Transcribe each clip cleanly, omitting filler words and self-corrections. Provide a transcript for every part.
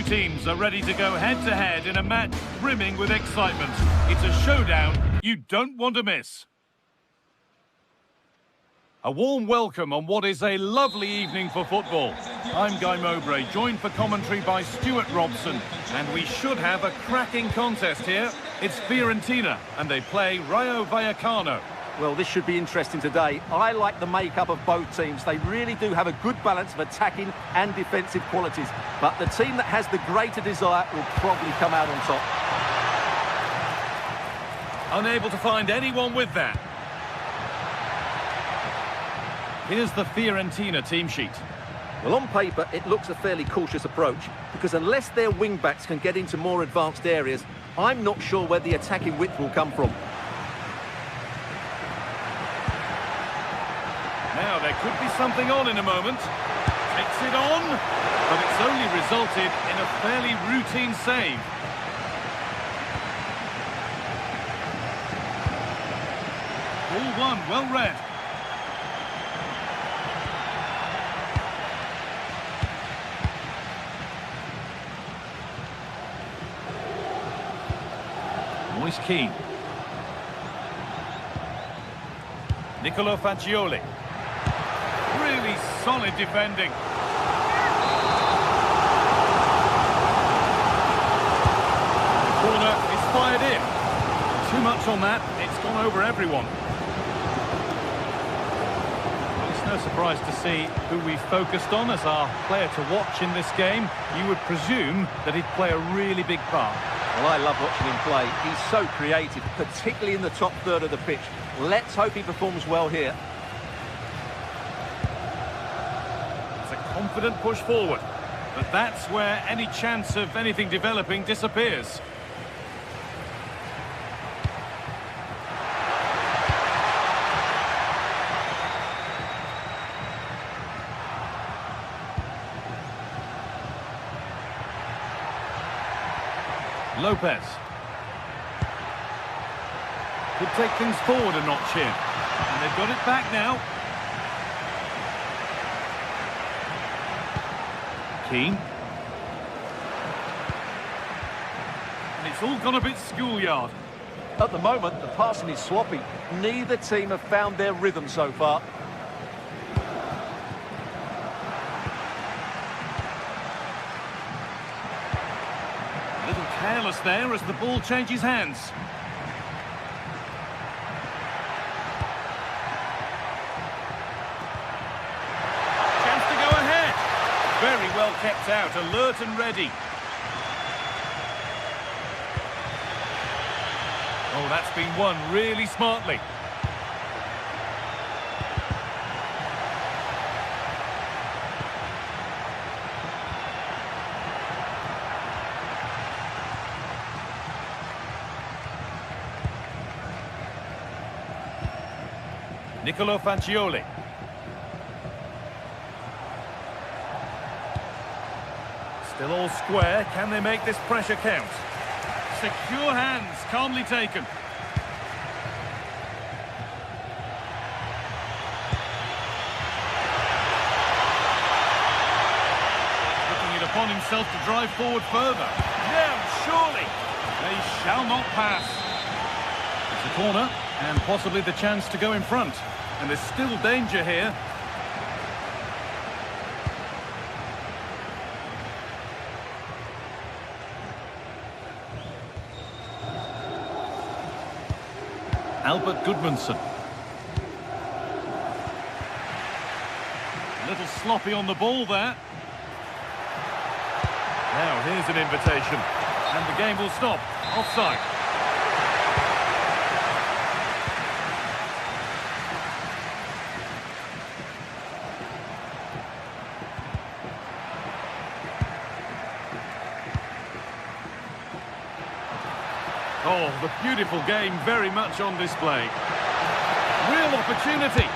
teams are ready to go head-to-head in a match brimming with excitement. It's a showdown you don't want to miss. A warm welcome on what is a lovely evening for football. I'm Guy Mowbray, joined for commentary by Stuart Robson, and we should have a cracking contest here. It's Fiorentina, and they play Rayo Vallecano. Well, this should be interesting today. I like the makeup of both teams. They really do have a good balance of attacking and defensive qualities. But the team that has the greater desire will probably come out on top. Unable to find anyone with that. Here's the Fiorentina team sheet. Well, on paper, it looks a fairly cautious approach, because unless their wing-backs can get into more advanced areas, I'm not sure where the attacking width will come from. Now, there could be something on in a moment. Takes it on, but it's only resulted in a fairly routine save. Ball one, well read. Moise Kean. Nicolo Fagioli. Really solid defending. The corner is fired in. Too much on that, it's gone over everyone. Well, it's no surprise to see who we focused on as our player to watch in this game. You would presume that he'd play a really big part. Well, I love watching him play. He's so creative, particularly in the top third of the pitch. Let's hope he performs well here. Confident push forward, but that's where any chance of anything developing disappears. Lopez could take things forward a notch here, and they've got it back now. Keane. And it's all gone a bit schoolyard. At the moment, the passing is sloppy. Neither team have found their rhythm so far. A little careless there as the ball changes hands. Very well kept out, alert and ready. Oh, that's been won really smartly. Nicolo Fagioli. Still all square. Can they make this pressure count? Secure hands, calmly taken. Looking it upon himself to drive forward further. Yeah, surely. They shall not pass. It's a corner, and possibly the chance to go in front. And there's still danger here. Albert Goodmanson. A little sloppy on the ball there. Now here's an invitation. And the game will stop. Offside. Oh, the beautiful game very much on display. Real opportunity.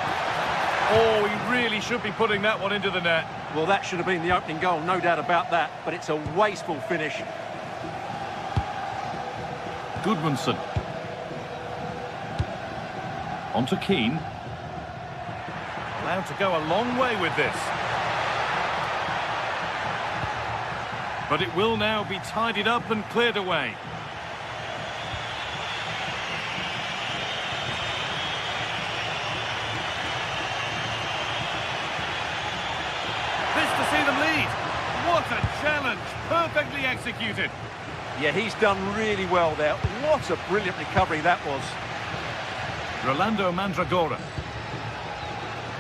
Oh, he really should be putting that one into the net. Well, that should have been the opening goal, no doubt about that. But it's a wasteful finish. Goodmanson. On to Keane. Allowed to go a long way with this. But it will now be tidied up and cleared away. To see them lead. What a challenge, perfectly executed. Yeah, he's done really well there. What a brilliant recovery that was. Rolando Mandragora.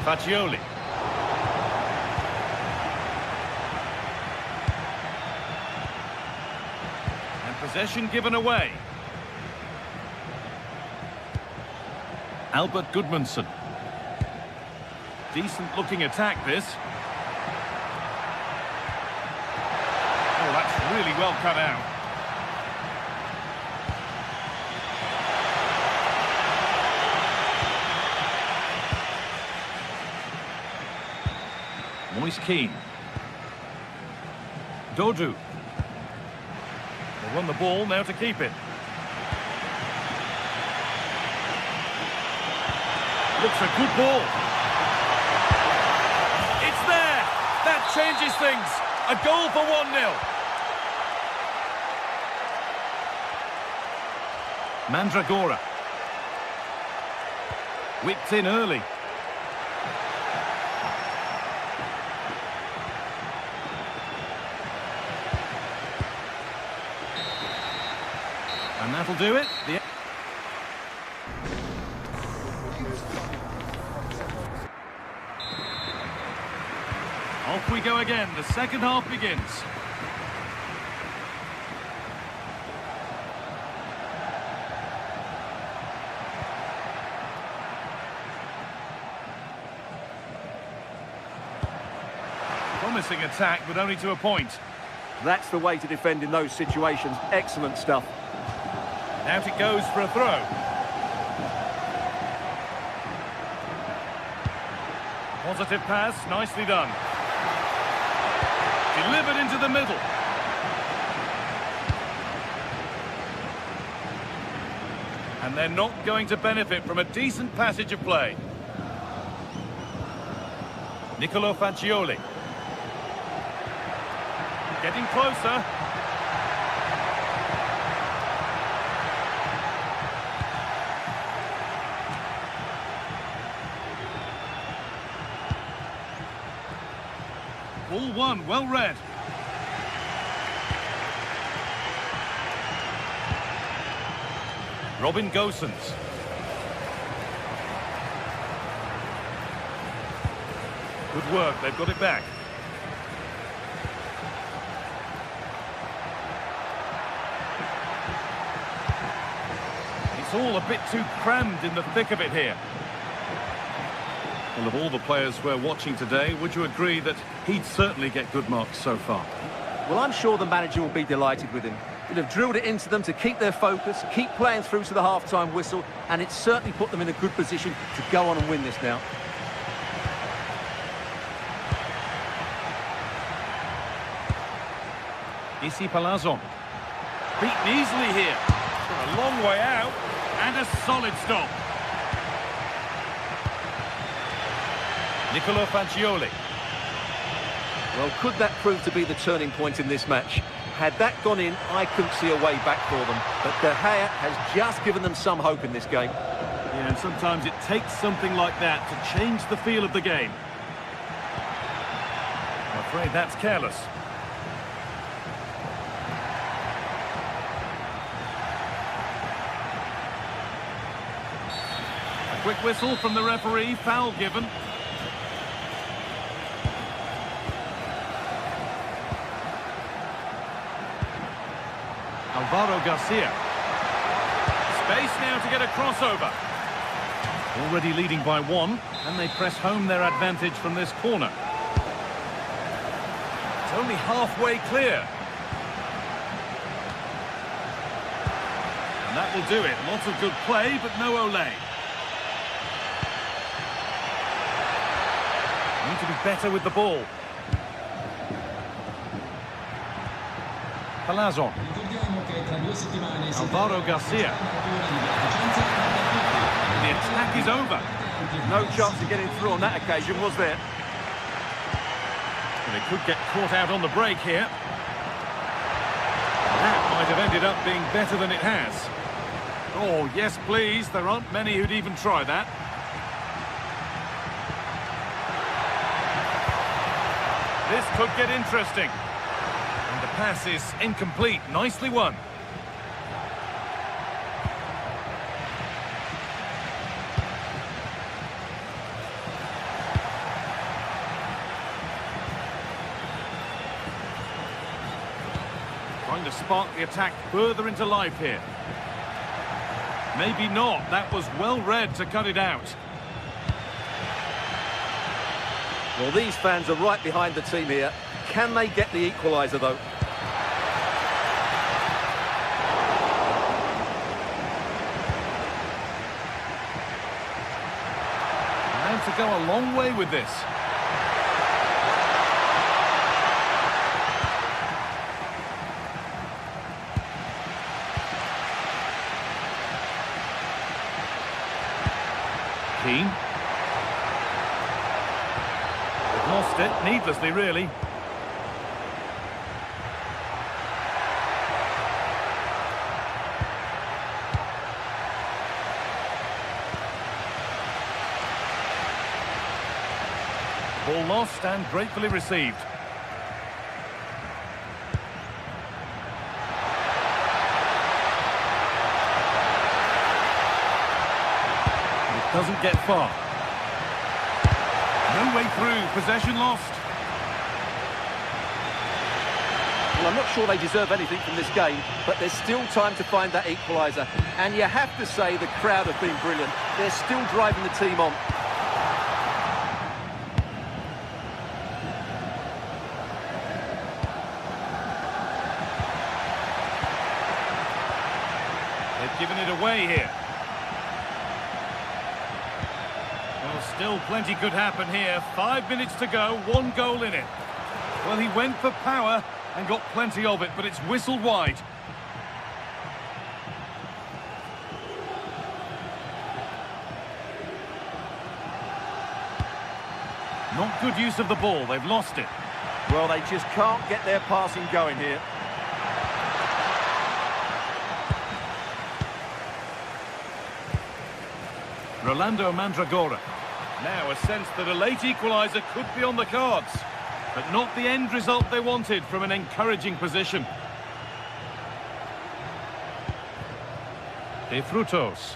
Faccioli. And possession given away. Albert Gudmundsson. Decent looking attack this. Oh, that's really well cut out. Moise Keane. Dodu. They won the ball, now to keep it. Looks a good ball. It's there! That changes things. A goal for 1-0. Mandragora. Whipped in early. And that'll do it. Off we go again. The second half begins. Promising attack, but only to a point. That's the way to defend in those situations. Excellent stuff. Out it goes for a throw. Positive pass, nicely done. Delivered into the middle. And they're not going to benefit from a decent passage of play. Nicolo Faccioli. Getting closer. Ball one, well read. Robin Gosens. Good work, they've got it back. It's all a bit too crammed in the thick of it here. Well, of all the players we're watching today, would you agree that he'd certainly get good marks so far? Well, I'm sure the manager will be delighted with him. He'll have drilled it into them to keep their focus, keep playing through to the half-time whistle, and it's certainly put them in a good position to go on and win this now. Issy Palazon. Beaten easily here. From a long way out, and a solid stop. Nicolo Faccioli. Well, could that prove to be the turning point in this match? Had that gone in, I couldn't see a way back for them. But De Gea has just given them some hope in this game. Yeah, and sometimes it takes something like that to change the feel of the game. I'm afraid that's careless. A quick whistle from the referee, foul given. Alvaro Garcia. Space now to get a crossover. Already leading by one, and they press home their advantage from this corner. It's only halfway clear. And that will do it. Lots of good play, but no Olé. Need to be better with the ball. Palazon. Alvaro Garcia. The attack is over. No chance of getting through on that occasion, was there? They could get caught out on the break here. have ended up being better than it has. Oh, yes, please. There aren't many who'd even try that. This could get interesting. And the pass is incomplete. Nicely won. Trying to spark the attack further into life here. Maybe not. That was well read to cut it out. Well, these fans are right behind the team here. Can they get the equaliser, though? And to go a long way with this. Keane. They've lost it, needlessly really. Ball lost and gratefully received. Doesn't get far. No way through. Possession lost. Well, I'm not sure they deserve anything from this game, but there's still time to find that equaliser. And you have to say the crowd have been brilliant. They're still driving the team on. They've given it away here. Still plenty could happen here. 5 minutes to go, 1 goal in it. Well, he went for power and got plenty of it, but it's whistled wide. Not good use of the ball, they've lost it. Well, they just can't get their passing going here. Rolando Mandragora. Now a sense that a late equaliser could be on the cards, but not the end result they wanted from an encouraging position. De Frutos.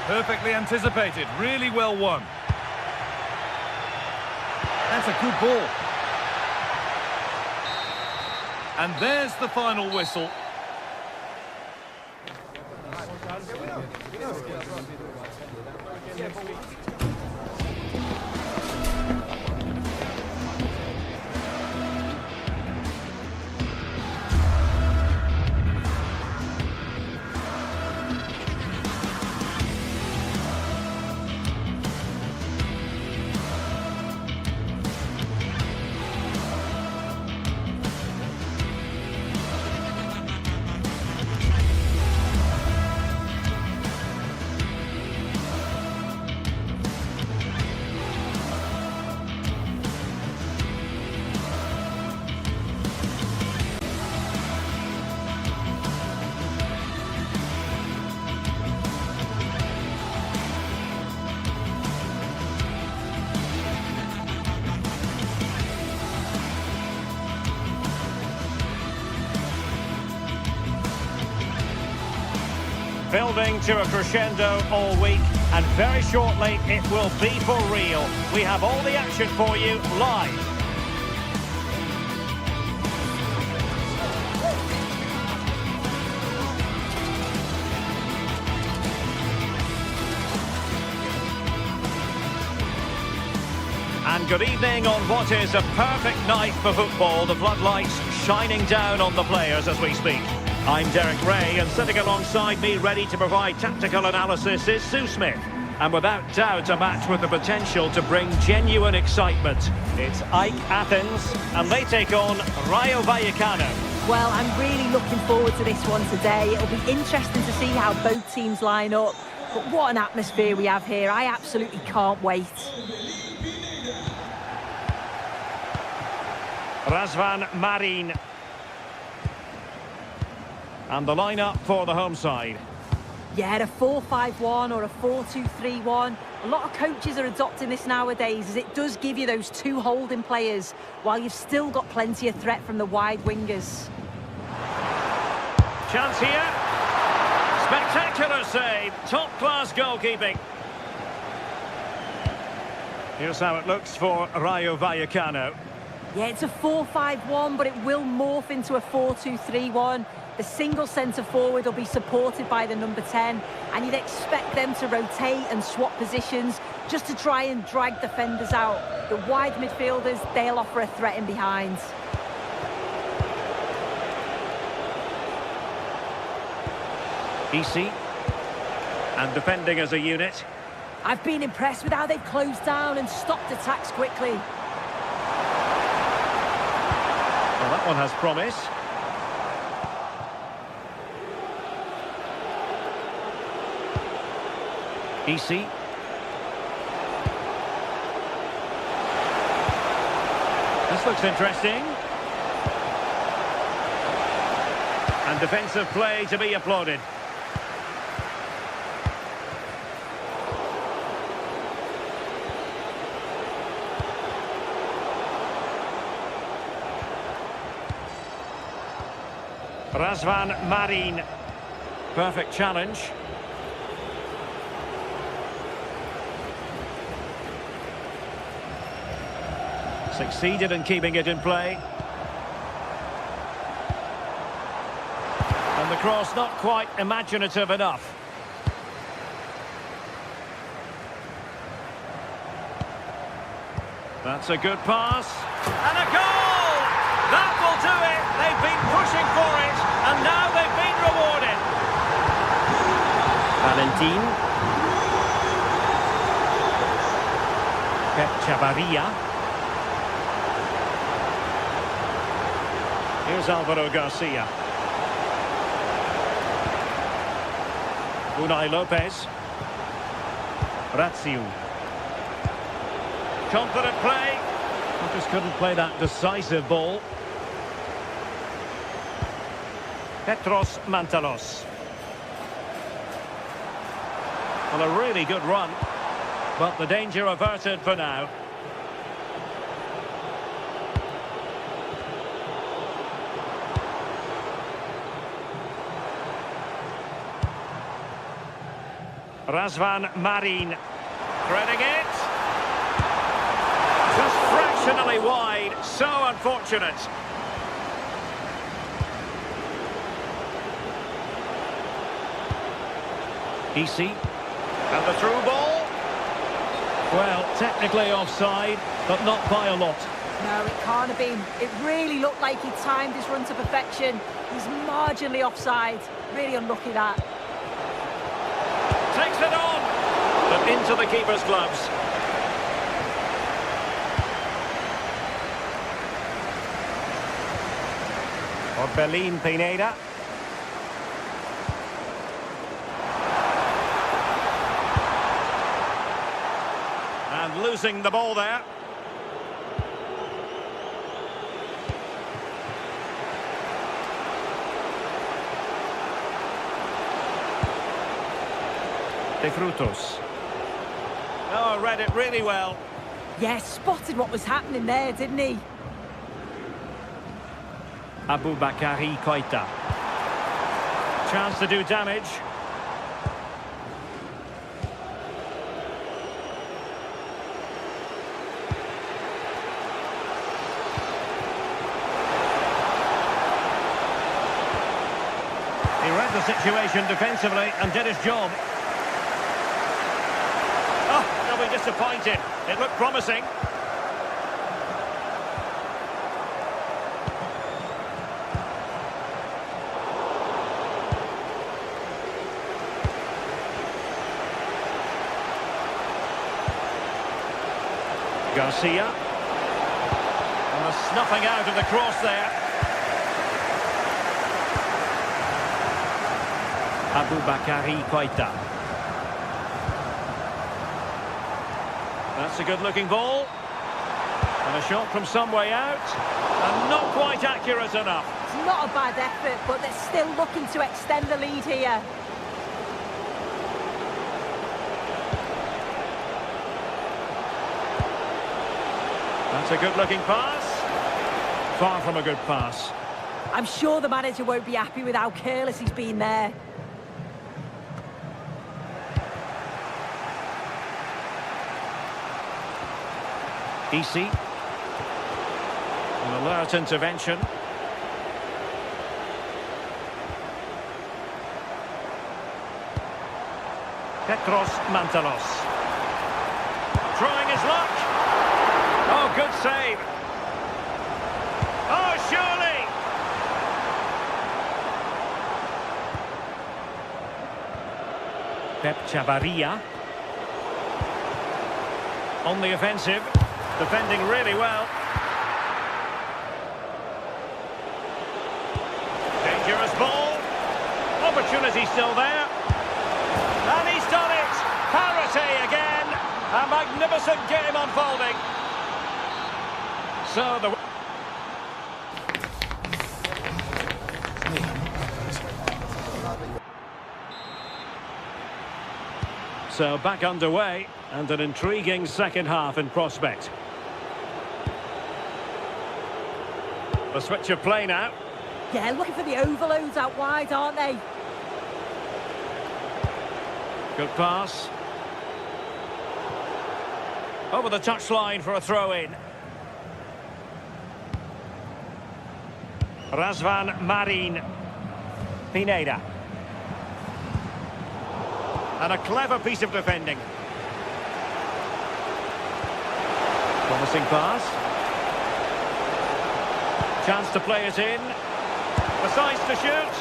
Perfectly anticipated, really well won. That's a good ball. And there's the final whistle. Building to a crescendo all week, and very shortly it will be for real. We have all the action for you live. And good evening on what is a perfect night for football. The floodlights shining down on the players as we speak. I'm Derek Ray, and sitting alongside me ready to provide tactical analysis is Sue Smith. And without doubt a match with the potential to bring genuine excitement. It's Ike Athens, and they take on Rayo Vallecano. Well, I'm really looking forward to this one today. It'll be interesting to see how both teams line up. But what an atmosphere we have here. I absolutely can't wait. Razvan Marin. And the lineup for the home side. Yeah, a 4-5-1 or a 4-2-3-1. A lot of coaches are adopting this nowadays, as it does give you those two holding players, while you've still got plenty of threat from the wide wingers. Chance here. Spectacular save. Top-class goalkeeping. Here's how it looks for Rayo Vallecano. Yeah, it's a 4-5-1, but it will morph into a 4-2-3-1. The single centre-forward will be supported by the number 10, and you'd expect them to rotate and swap positions just to try and drag defenders out. The wide midfielders, they'll offer a threat in behind. Easy. And defending as a unit. I've been impressed with how they've closed down and stopped attacks quickly. Well, that one has promise. Easy. This looks interesting. And defensive play to be applauded. Razvan Marin. Perfect challenge. Succeeded in keeping it in play. And the cross not quite imaginative enough. That's a good pass. And a goal! That will do it! They've been pushing for it, and now they've been rewarded. Valentin. Pep Chavarria. Here's Alvaro Garcia. Unai Lopez. Raziu. Confident play. Just couldn't play that decisive ball. Petros Mantalos. Well, a really good run, but the danger averted for now. Razvan Marin. Threading it. Just fractionally wide. So unfortunate. Easy. And the through ball. Well, technically offside, but not by a lot. No, it can't have been. It really looked like he timed his run to perfection. He's marginally offside. Really unlucky that. Takes it on, but into the keeper's gloves. Orbelin Pineda. And losing the ball there. De Frutos. Oh, read it really well. Yeah, spotted what was happening there, didn't he? Aboubakary Koita. Chance to do damage. He read the situation defensively and did his job. They'll be disappointed. It looked promising. Garcia. And the snuffing out of the cross there. Aboubakary Koita. That's a good-looking ball. And a shot from some way out. And not quite accurate enough. It's not a bad effort, but they're still looking to extend the lead here. That's a good-looking pass. Far from a good pass. I'm sure the manager won't be happy with how careless he's been there. Easy. An alert intervention. Petros Mantalos. Trying his luck. Oh, good save. Oh, surely. Pep Chavarria. On the offensive. Defending really well. Dangerous ball. Opportunity still there. And he's done it. Parity again. A magnificent game unfolding. So the... So back underway, and an intriguing second half in prospect. The switch of play now. Yeah, looking for the overloads out wide, aren't they? Good pass. Over the touchline for a throw-in. Razvan Marin. Pineda. And a clever piece of defending. Promising pass. Chance to play it in. Decides to shoot.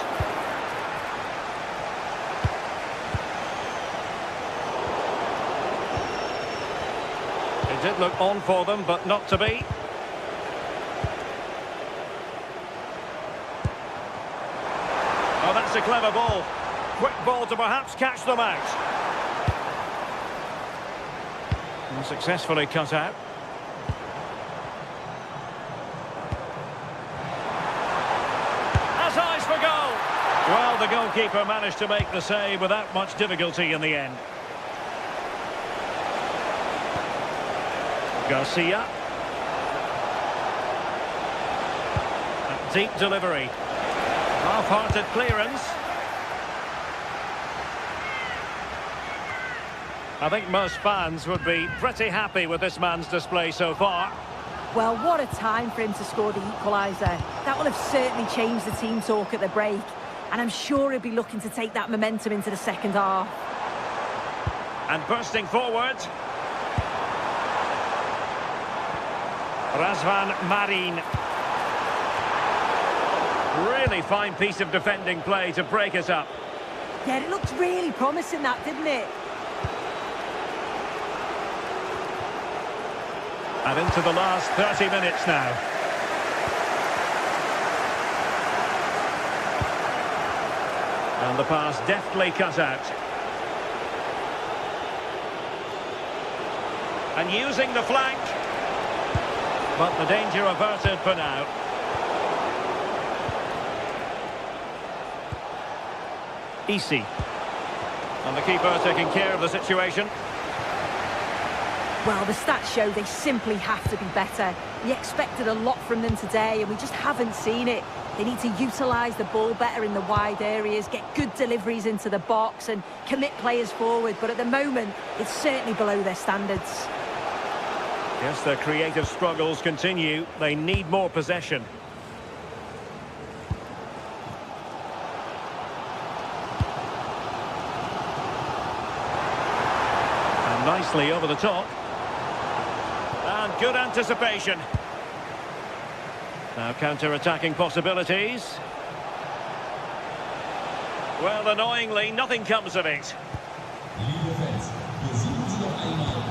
It did look on for them, but not to be. Oh, that's a clever ball. Quick ball to perhaps catch them out. And successfully cut out. Has eyes for goal. Well, the goalkeeper managed to make the save without much difficulty in the end. Garcia. A deep delivery. Half-hearted clearance. I think most fans would be pretty happy with this man's display so far. Well, what a time for him to score the equaliser. That will have certainly changed the team talk at the break. And I'm sure he'll be looking to take that momentum into the second half. And bursting forward. Razvan Marin. Really fine piece of defending play to break it up. Yeah, it looked really promising, that, didn't it? And into the last 30 minutes now. And the pass deftly cut out. And using the flank. But the danger averted for now. Easy. And the keeper taking care of the situation. Well, the stats show they simply have to be better. We expected a lot from them today, and we just haven't seen it. They need to utilise the ball better in the wide areas, get good deliveries into the box and commit players forward. But at the moment, it's certainly below their standards. Yes, their creative struggles continue. They need more possession. And nicely over the top. And good anticipation. Now counter-attacking possibilities. Well, annoyingly, nothing comes of it.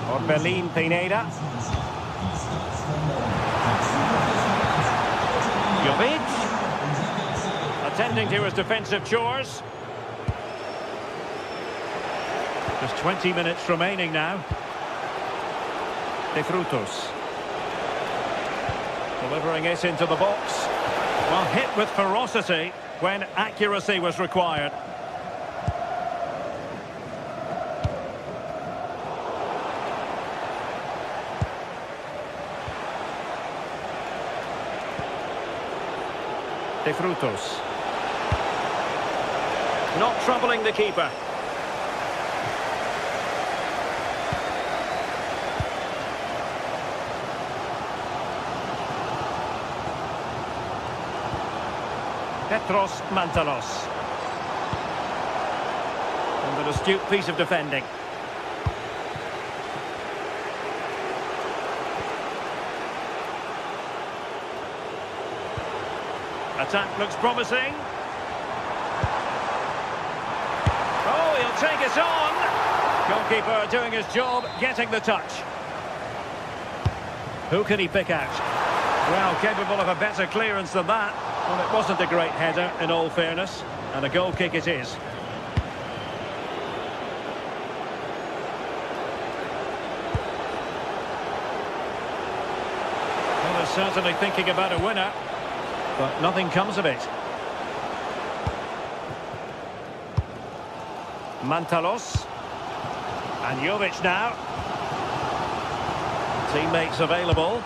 Orbelin Pineda. Jovic. Attending to his defensive chores. Just 20 minutes remaining now. De Frutos. Delivering it into the box. Well, hit with ferocity when accuracy was required. De Frutos. Not troubling the keeper. Petros Mantalos. And an astute piece of defending. Attack looks promising. Oh, he'll take it on. Goalkeeper doing his job, getting the touch. Who can he pick out? Well, capable of a better clearance than that. Well, it wasn't a great header, in all fairness, and a goal kick it is. Well, they're certainly thinking about a winner, but nothing comes of it. Mantalos. And Jovic now. Teammates available.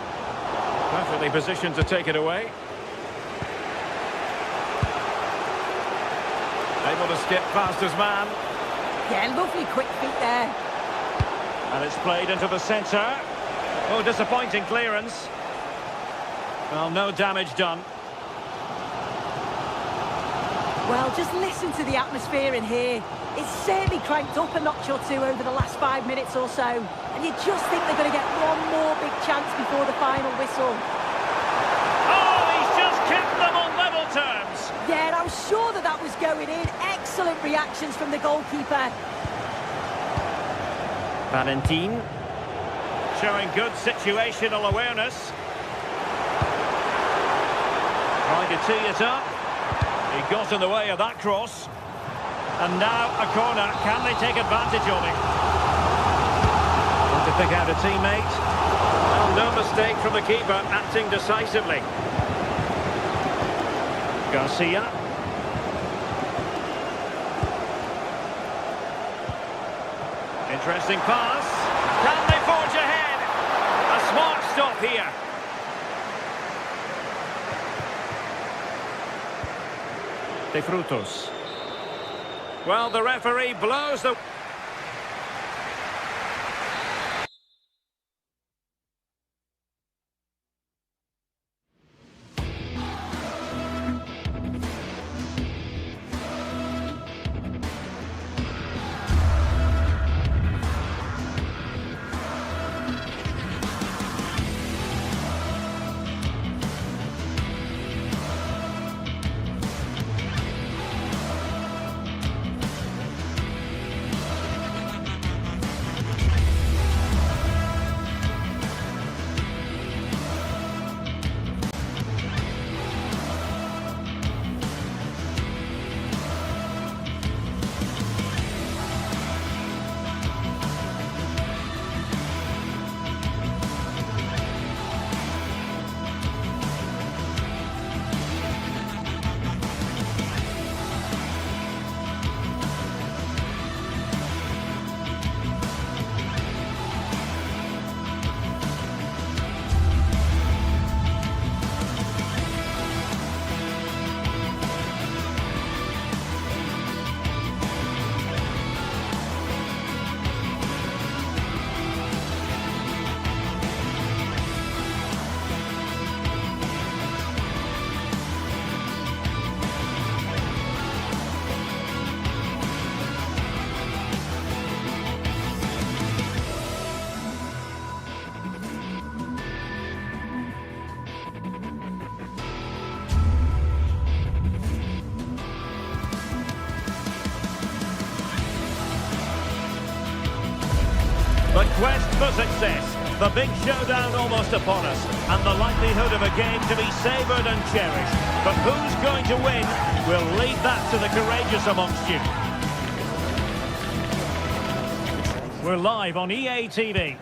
Perfectly positioned to take it away. Able to skip past his man. Yeah, lovely quick feet there. And it's played into the centre. Oh, disappointing clearance. Well, no damage done. Well, just listen to the atmosphere in here. It's certainly cranked up a notch or two over the last 5 minutes or so. And you just think they're going to get one more big chance before the final whistle. Oh, he's just kept them on level terms. Yeah, I was sure that was going in. Excellent reactions from the goalkeeper. Valentin. Showing good situational awareness. Trying to tee it up. He got in the way of that cross. And now a corner. Can they take advantage of it? Want to pick out a teammate. Well, no mistake from the keeper, acting decisively. Garcia. Interesting pass. Can they forge ahead? A smart stop here. De Frutos. Well, the referee blows the... The quest for success, the big showdown almost upon us, and the likelihood of a game to be savoured and cherished. But who's going to win? We'll leave that to the courageous amongst you. We're live on EA TV.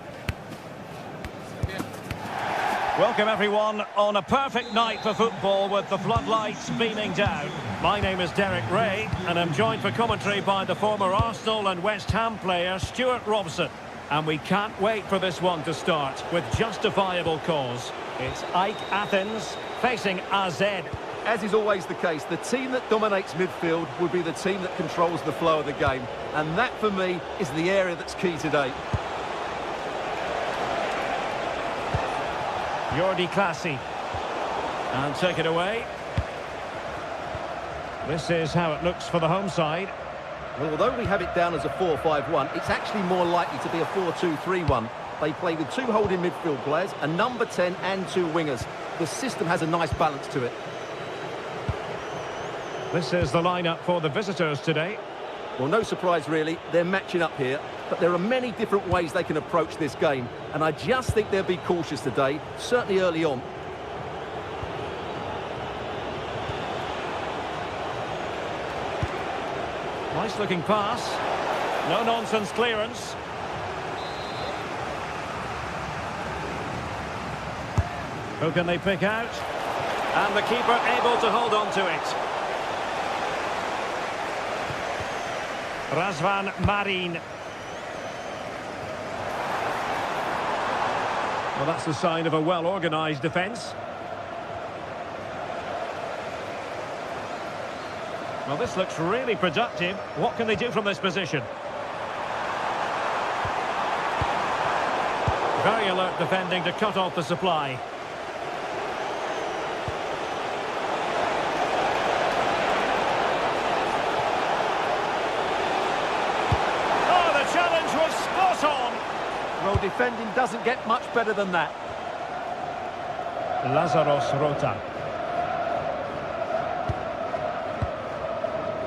Welcome everyone on a perfect night for football with the floodlights beaming down. My name is Derek Ray and I'm joined for commentary by the former Arsenal and West Ham player Stuart Robson. And we can't wait for this one to start with justifiable cause. It's AEK Athens facing AZ. As is always the case, the team that dominates midfield will be the team that controls the flow of the game. And that, for me, is the area that's key today. Jordi Classy. And take it away. This is how it looks for the home side. Well, although we have it down as a 4-5-1, it's actually more likely to be a 4-2-3-1. They play with two holding midfield players, a number 10 and two wingers. The system has a nice balance to it. This is the lineup for the visitors today. Well, no surprise really, they're matching up here, but there are many different ways they can approach this game, and I just think they'll be cautious today, certainly early on. Nice looking pass. No nonsense clearance. Who can they pick out? And the keeper able to hold on to it. Razvan Marin. Well, that's a sign of a well-organised defence. Well, this looks really productive. What can they do from this position? Very alert defending to cut off the supply. Oh, the challenge was spot on! Well, defending doesn't get much better than that. Lazaros Rota.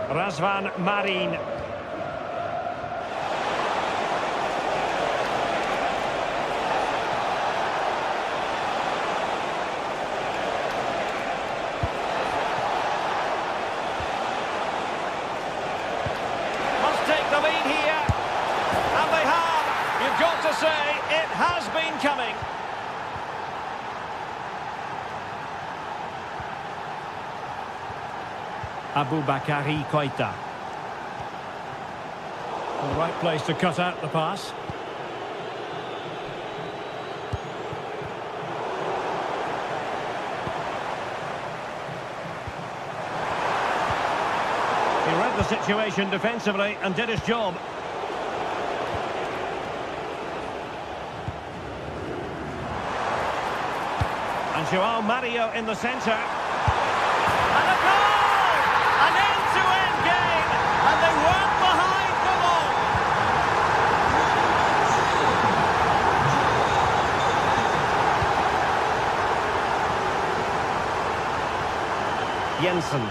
Razvan Marin. Must take the lead here. And they have. You've got to say, it has been coming. Aboubakary Koita. The right place to cut out the pass. He read the situation defensively and did his job. And Joao Mario in the centre. And a goal! An end-to-end game, and they weren't behind for long. Jensen.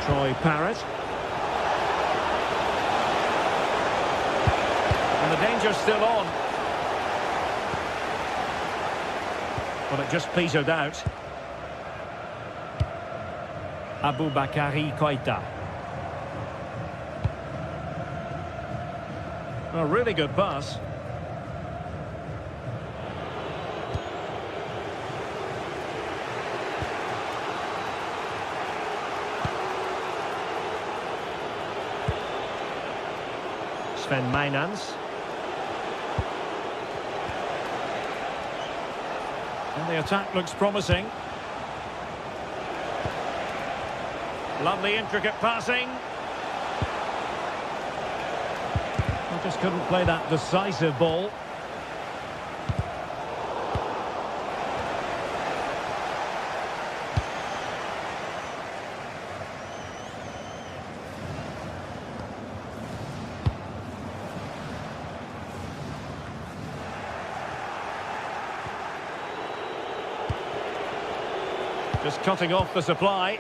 Troy Parrott. And the danger's still on. But it just petered out. Aboubakary Koita. A really good pass. Sven Mijnans. And the attack looks promising. Lovely intricate passing. He just couldn't play that decisive ball. Just cutting off the supply.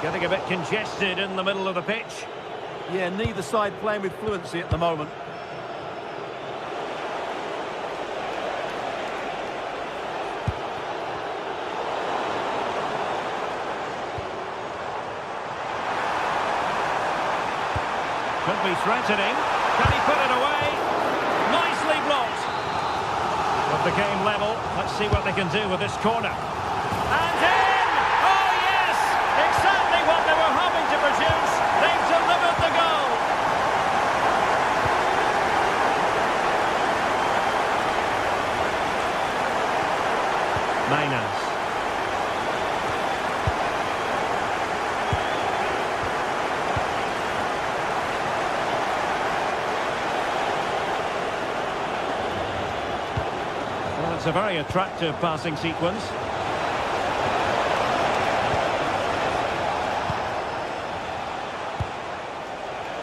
Getting a bit congested in the middle of the pitch. Yeah, neither side playing with fluency at the moment. Could be threatening. Can he put it away? Nicely blocked. With the game level, let's see what they can do with this corner. And in! Oh yes! Exactly what they were hoping to produce. They've delivered the goal. Mainas. Well, it's a very attractive passing sequence.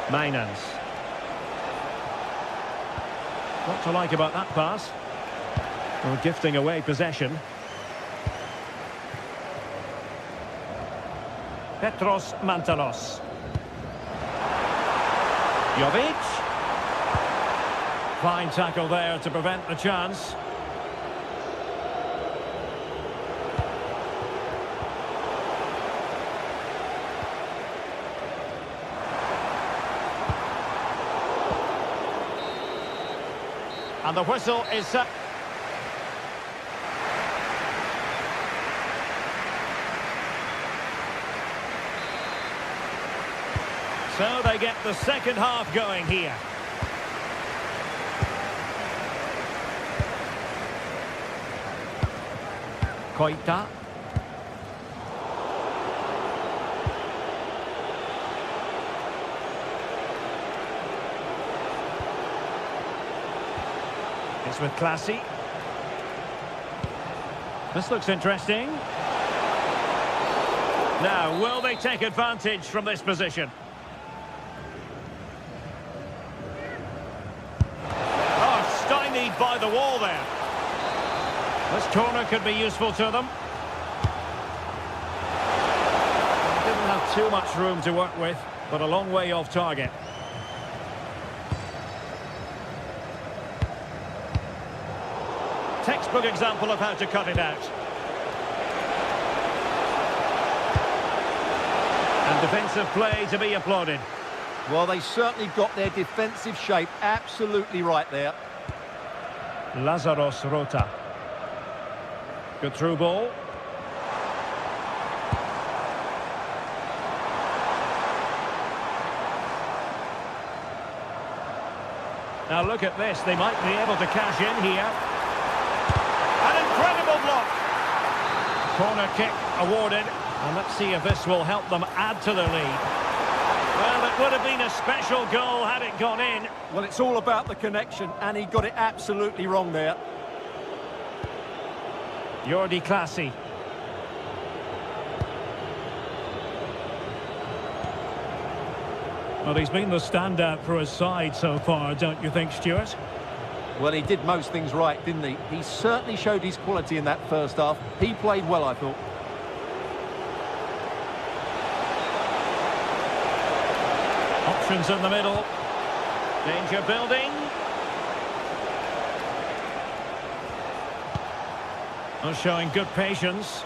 Mainas. What to like about that pass? Well, gifting away possession. Petros Mantalos. Jovic. Fine tackle there to prevent the chance. And the whistle is set. So they get the second half going here. Koita. It's with Classy. This looks interesting. Now, will they take advantage from this position? Oh, stymied by the wall there. This corner could be useful to them. Didn't have too much room to work with, but a long way off target. Textbook example of how to cut it out. And defensive play to be applauded. Well, they certainly got their defensive shape absolutely right there. Lazaros Rota. Good through ball. Now look at this, they might be able to cash in here. An incredible block. Corner kick awarded. And let's see if this will help them add to their lead. Well, it would have been a special goal had it gone in. Well, it's all about the connection, and he got it absolutely wrong there. Jordi Classy. Well, he's been the standout for his side so far, don't you think, Stuart? Well, he did most things right, didn't he? He certainly showed his quality in that first half. He played well, I thought. Options in the middle. Danger building. Oh, showing good patience.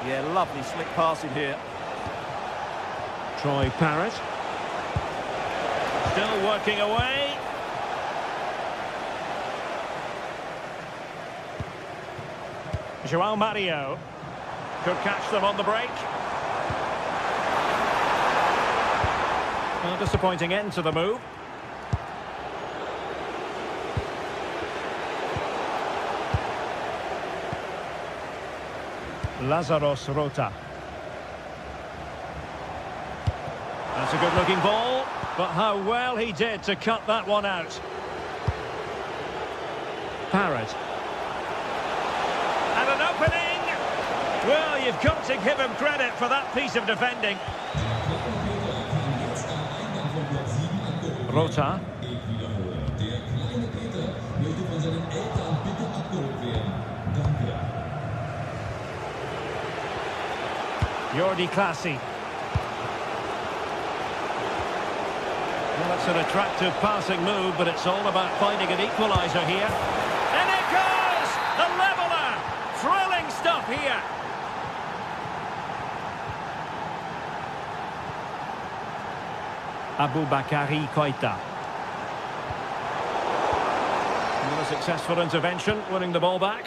Yeah, lovely slick passing here. Troy Parrott. Still working away. João Mario. Could catch them on the break. A disappointing end to the move. Lazaros Rota. That's a good-looking ball, but how well he did to cut that one out. Parrott. And an opening! Well, you've got to give him credit for that piece of defending. Rota. Jordi Classy. Well, that's an attractive passing move, but it's all about finding an equaliser here. And it goes! The leveller! Thrilling stuff here. Aboubakary Koita. Another successful intervention, winning the ball back.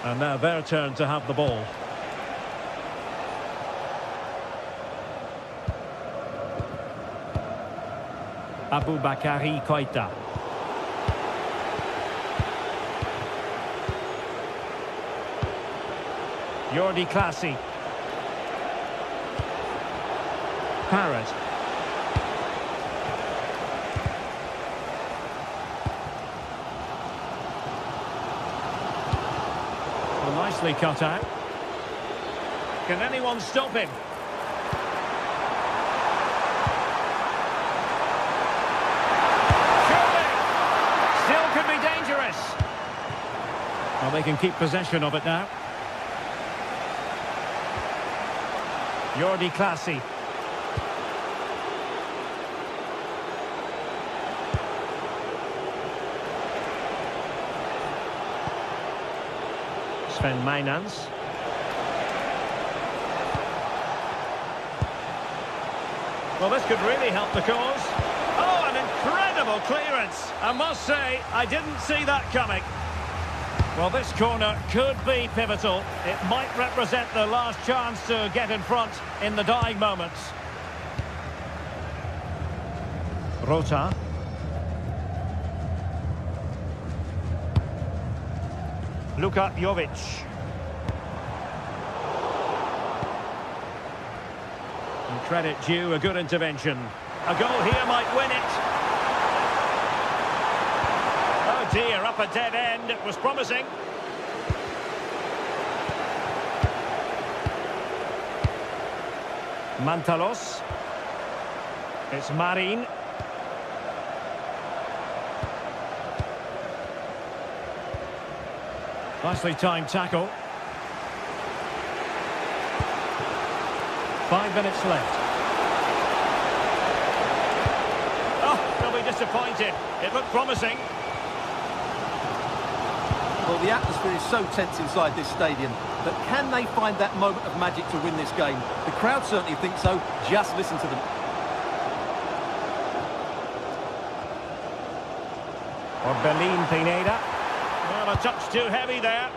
And now their turn to have the ball. Aboubakary Koita. Jordi Clasie. Parrott. Well, nicely cut out. Can anyone stop him? Surely! Still could be dangerous. Well, they can keep possession of it now. Jordi Clasie. Sven Mijnans. Well, this could really help the cause. Oh, an incredible clearance. I must say, I didn't see that coming. Well, this corner could be pivotal. It might represent the last chance to get in front in the dying moments. Rota. Luka Jovic. And credit due, a good intervention. A goal here might win it. Oh dear, up a dead end. It was promising. Mantalos. It's Marin. Nicely timed tackle. 5 minutes left. Oh, they'll be disappointed. It looked promising. Well, the atmosphere is so tense inside this stadium, but can they find that moment of magic to win this game? The crowd certainly think so. Just listen to them. Orbelin Pineda. Well, a touch too heavy there.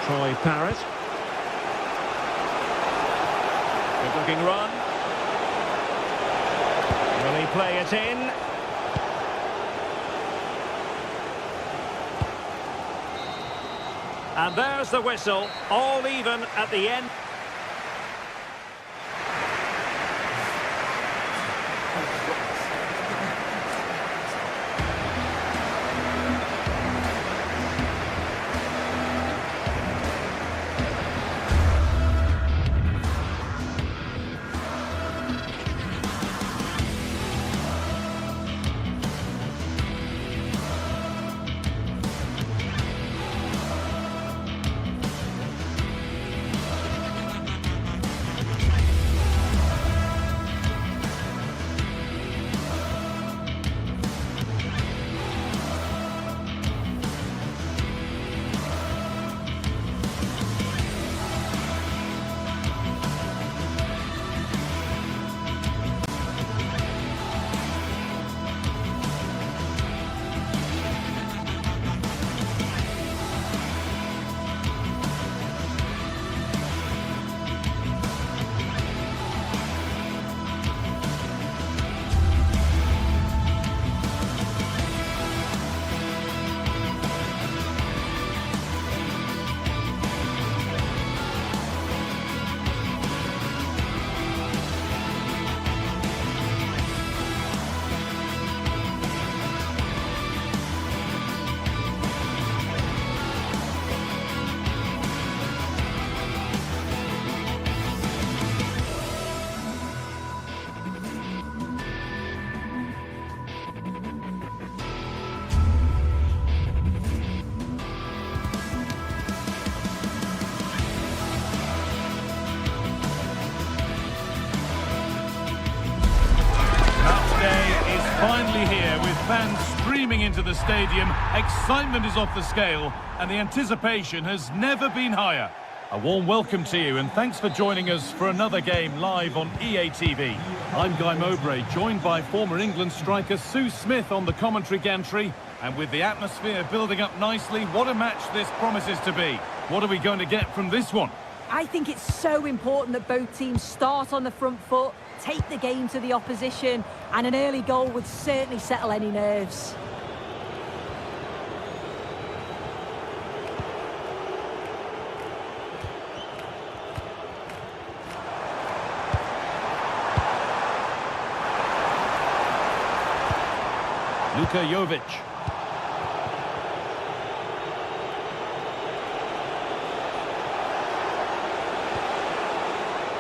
Troy Parrott. Good looking run. Will he play it in? And there's the whistle, all even at the end. Finally here with fans streaming streaming into the stadium, excitement is off the scale, and the anticipation has never been higher. A warm welcome to you, and thanks for joining us for another game live on EA TV. I'm Guy Mowbray, joined by former England striker Sue Smith on the commentary gantry. And with the atmosphere building up nicely, what a match this promises to be. What are we going to get from this one? I think it's so important that both teams start on the front foot, take the game to the opposition, and an early goal would certainly settle any nerves. Luka Jovic.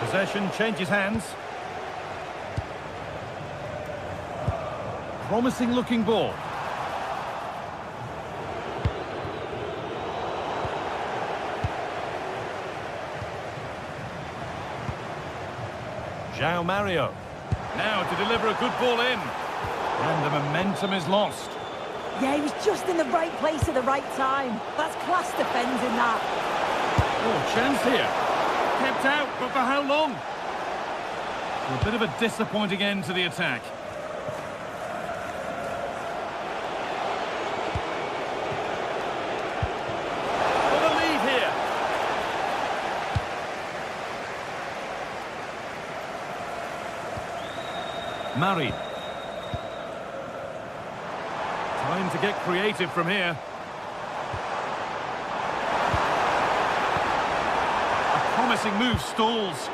Possession changes hands. Promising looking ball. João Mario. Now to deliver a good ball in. And the momentum is lost. Yeah, he was just in the right place at the right time. That's class defending that. Oh, chance here. Kept out, but for how long? A bit of a disappointing end to the attack. For the lead here. Mari. Time to get creative from here. Promising move stalls.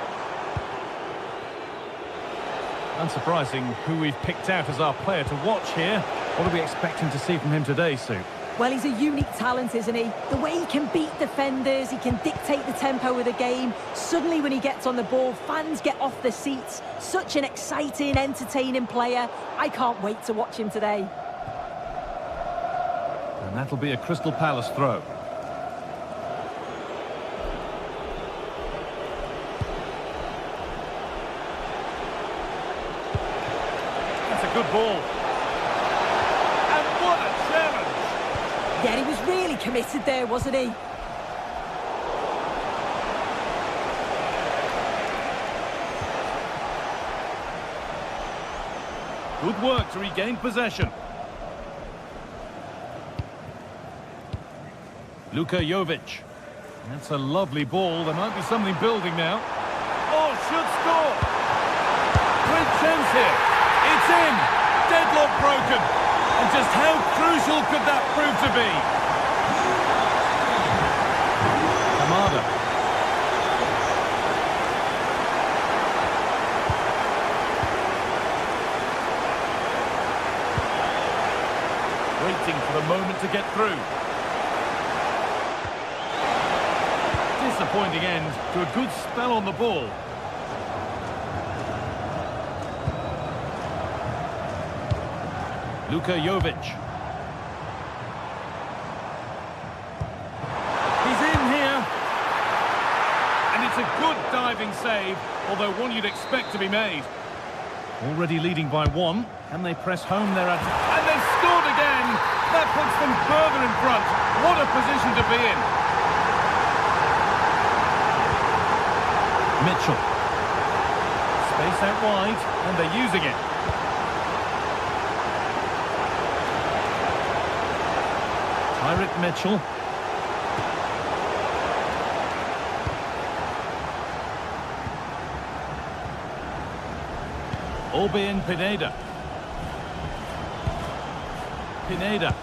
Unsurprising who we've picked out as our player to watch here. What are we expecting to see from him today, Sue? Well, he's a unique talent, isn't he? The way he can beat defenders, he can dictate the tempo of the game. Suddenly when he gets on the ball, fans get off their seats. Such an exciting, entertaining player. I can't wait to watch him today. And that'll be a Crystal Palace throw. Good ball. And what a challenge! Yeah, he was really committed there, wasn't he? Good work to regain possession. Luka Jovic. That's a lovely ball. There might be something building now. Oh, should score! Great chance here. It's in! Deadlock broken! And just how crucial could that prove to be? Kamada. Waiting for the moment to get through. Disappointing end to a good spell on the ball. Luka Jovic. He's in here. And it's a good diving save, although one you'd expect to be made. Already leading by one. Can they press home their... And they've scored again! That puts them further in front. What a position to be in. Mitchell. Space out wide, and they're using it. Tyrick Mitchell. Orbin Pineda. Pineda.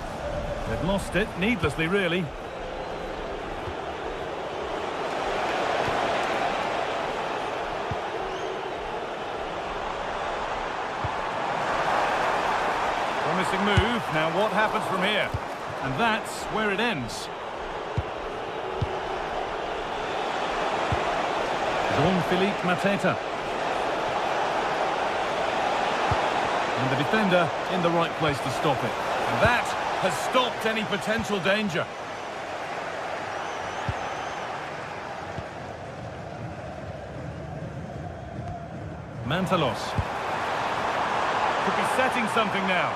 They've lost it, needlessly really. Promising move. Now what happens from here? And that's where it ends. Jean-Philippe Mateta. And the defender in the right place to stop it. And that has stopped any potential danger. Mantalos. Could be setting something now.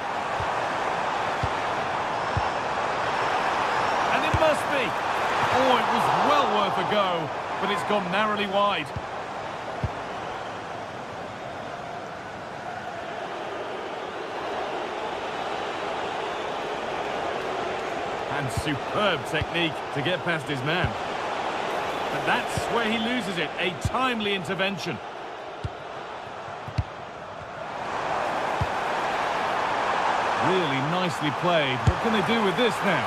must be. Oh, it was well worth a go, but it's gone narrowly wide. And superb technique to get past his man. But that's where he loses it, a timely intervention. Really nicely played. What can they do with this now?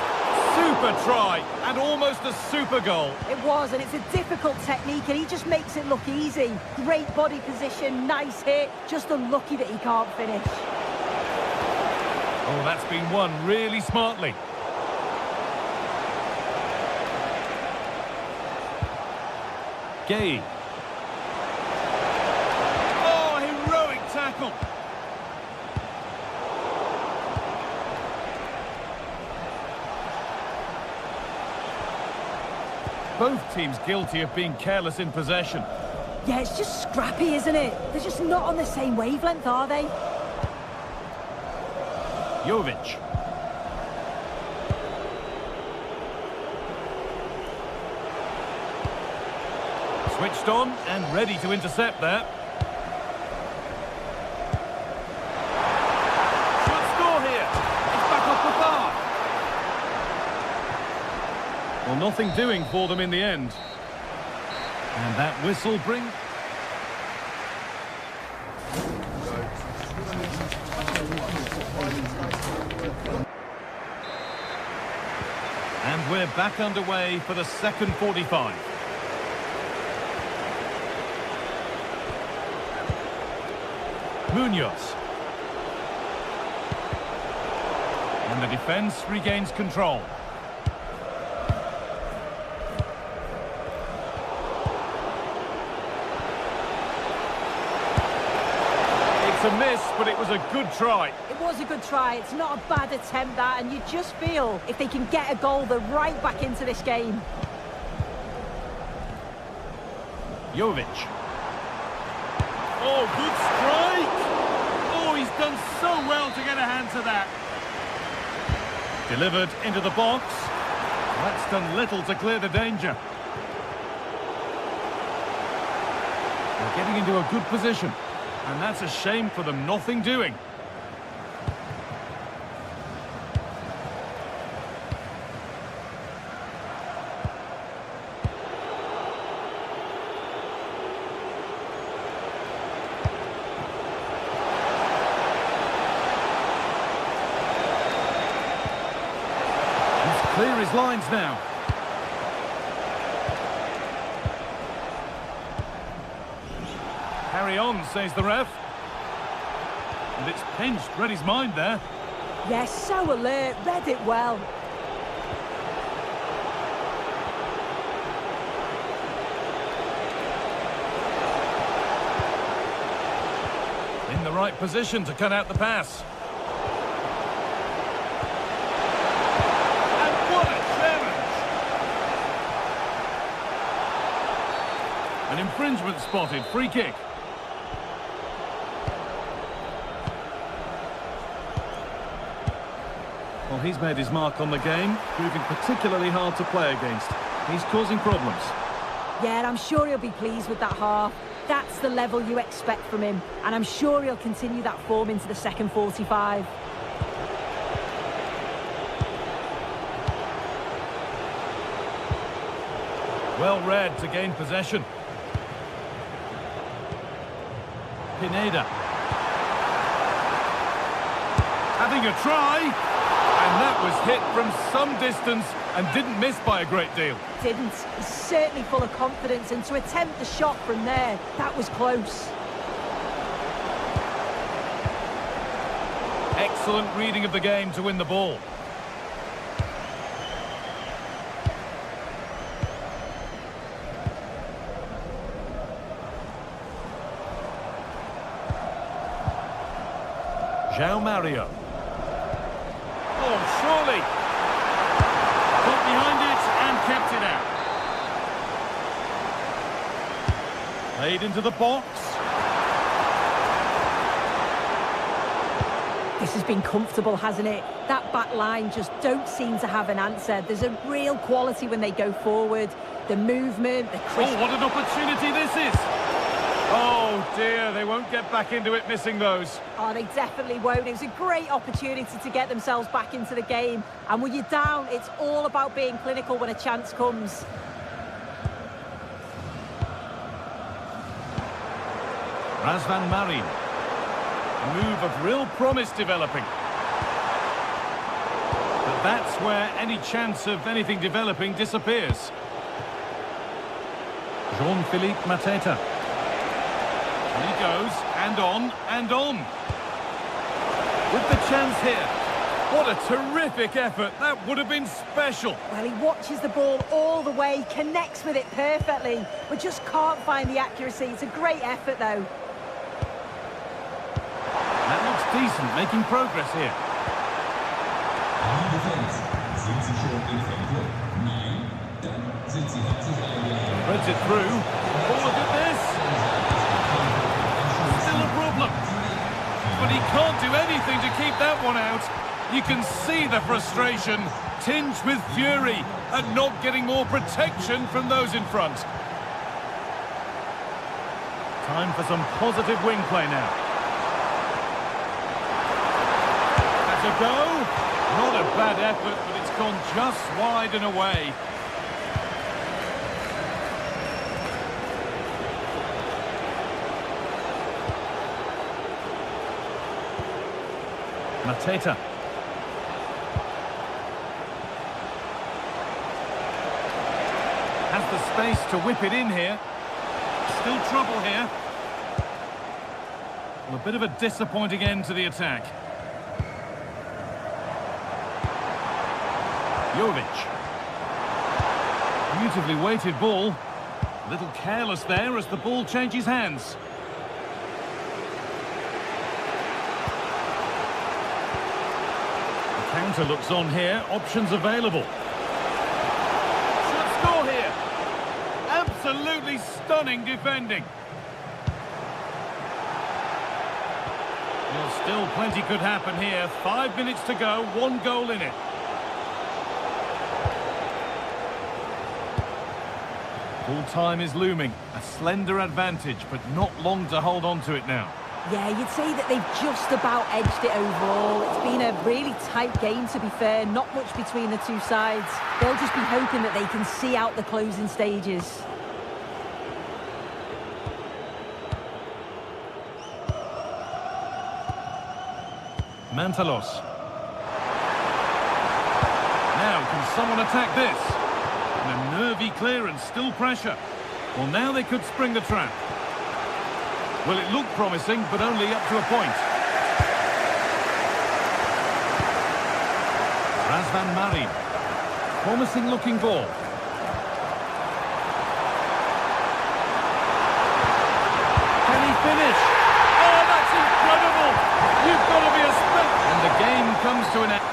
Super try, and almost a super goal. It was, and it's a difficult technique, and he just makes it look easy. Great body position, nice hit, just unlucky that he can't finish. Oh, that's been won really smartly. Gay. Oh, heroic tackle. Both teams guilty of being careless in possession. Yeah, it's just scrappy, isn't it? They're just not on the same wavelength, are they? Jovic. Switched on and ready to intercept there. Should score here. It's back off the bar. Well, nothing doing for them in the end. And that whistle brings... And we're back underway for the second 45. Munoz. And the defence regains control. It's a miss, but it was a good try. It was a good try. It's not a bad attempt, that, and you just feel if they can get a goal, they're right back into this game. Jovic. Oh, good strike! Oh, he's done so well to get a hand to that. Delivered into the box. That's done little to clear the danger. They're getting into a good position. And that's a shame for them, nothing doing. Clear his lines now. Carry on, says the ref. And it's pinched, read his mind there. Yes, so alert, read it well. In the right position to cut out the pass. An infringement spotted, free kick. Well, he's made his mark on the game, proving particularly hard to play against. He's causing problems. Yeah, I'm sure he'll be pleased with that half. That's the level you expect from him, and I'm sure he'll continue that form into the second 45. Well read to gain possession. Pineda. Having a try, and that was hit from some distance and didn't miss by a great deal. Didn't. He's certainly full of confidence, and to attempt the shot from there, that was close. Excellent reading of the game to win the ball. João Mario. Oh, surely. Got behind it and kept it out. Played into the box. This This has been comfortable, hasn't it? That back line just don't seem to have an answer. There's a real quality when they go forward. The movement, the crisp... Oh, what an opportunity this is! Oh dear, they won't get back into it missing those. Oh, they definitely won't. It was a great opportunity to get themselves back into the game. And when you're down, it's all about being clinical when a chance comes. Razvan Marin. A move of real promise developing. But that's where any chance of anything developing disappears. Jean-Philippe Mateta. And he goes, and on, and on. With the chance here. What a terrific effort. That would have been special. Well, he watches the ball all the way, connects with it perfectly, but just can't find the accuracy. It's a great effort, though. That looks decent, making progress here. Spreads it through. Oh, look at this. Still a problem. But he can't do anything to keep that one out. You can see the frustration, tinged with fury, at not getting more protection from those in front. Time for some positive wing play now. That's a go. Not a bad effort, but it's gone just wide and away. Mateta. Has the space to whip it in here. Still trouble here. Well, a bit of a disappointing end to the attack. Jovic. Beautifully weighted ball. A little careless there as the ball changes hands. The counter looks on here. Options available. Should score here. Absolutely stunning defending. Well, still plenty could happen here. 5 minutes to go, 1 goal in it. Full time is looming. A slender advantage, but not long to hold on to it now. Yeah, you'd say that they've just about edged it overall. It's been a really tight game, to be fair. Not much between the two sides. They'll just be hoping that they can see out the closing stages. Mantalos. Now, can someone attack this? And a nervy clearance, still pressure. Well, now they could spring the trap. Well, it looked promising, but only up to a point. Razvan Marin. Promising looking ball. Can he finish? Oh, that's incredible! You've got to be a and the game comes to an end.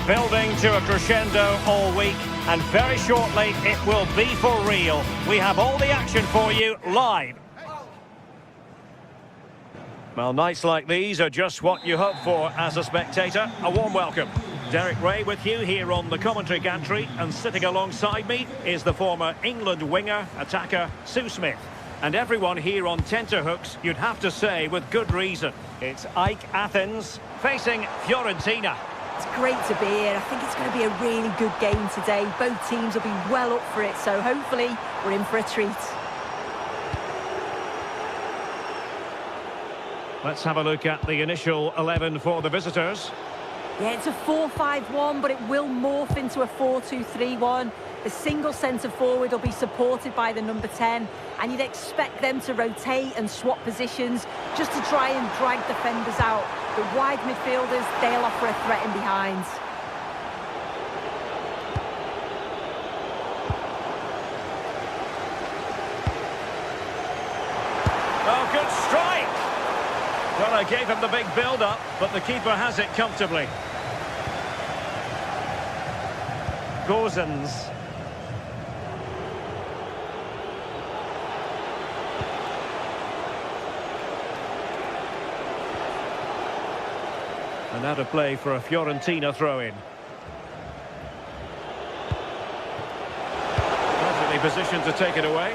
Building to a crescendo all week, and very shortly it will be for real. We have all the action for you live. Well, nights like these are just what you hope for as a spectator. A warm welcome. Derek Ray with you here on the commentary gantry, and sitting alongside me is the former England winger, attacker, Sue Smith. And everyone here on tenterhooks, you'd have to say with good reason. It's Ike Athens facing Fiorentina. It's great to be here. I think it's going to be a really good game today. Both teams will be well up for it, so hopefully we're in for a treat. Let's have a look at the initial 11 for the visitors. Yeah, it's a 4-5-1, but it will morph into a 4-2-3-1. The single centre forward will be supported by the number 10, and you'd expect them to rotate and swap positions just to try and drag defenders out. The wide midfielders, they'll offer a threat in behind. Oh, good strike! Well, I gave him the big build-up, but the keeper has it comfortably. Gozens. And out of play for a Fiorentina throw-in. Perfectly positioned to take it away.